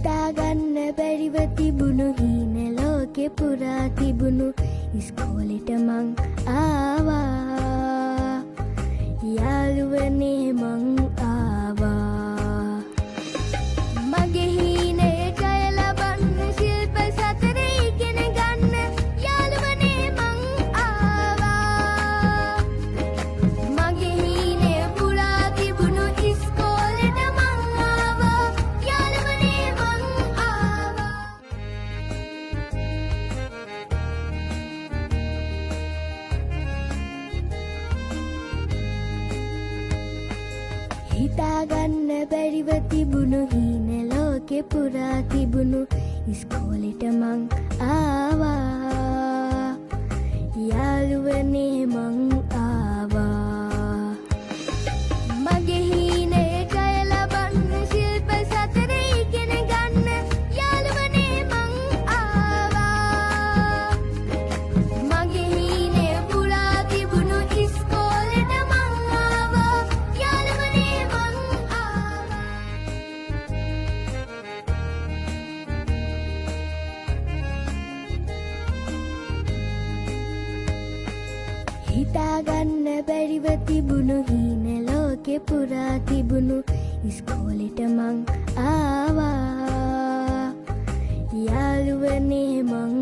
හිතාගන්න බැරිව තිබුණු හීන ලෝකෙ පුරා තිබුණු ඉස්කෝලෙට මං ආවා යාළුවනේ මං ආවා මගේ හීනේ ජය ලබන්න ශිල්ප සතරේ ඉගෙන ගන්න යාළුවනේ මං ආවා මගේ හීනේ පුරා තිබුණු ඉස්කෝලෙට මං ආවා යාළුවනේ මං ආවා හිතාගන්න බැරිව තිබුණු හීන ලෝකෙ පුරා තිබුණු ඉස්කෝලෙට මං ආවා යාළුවනේ මං ආවා මගේ හීනේ ජය ලබන්න ශිල්ප සතරේ ඉගෙන ගන්න යාළුවනේ මං ආවා මගේ හීනේ පුරා තිබුණු ඉස්කෝලෙට මං ආවා යාළුවනේ මං ආවා හිතාගන්න බැරිව තිබුණු හීන ලෝකෙ පුරා තිබුණු ඉස්කෝලෙට මං ආවා යාළුවනේ මං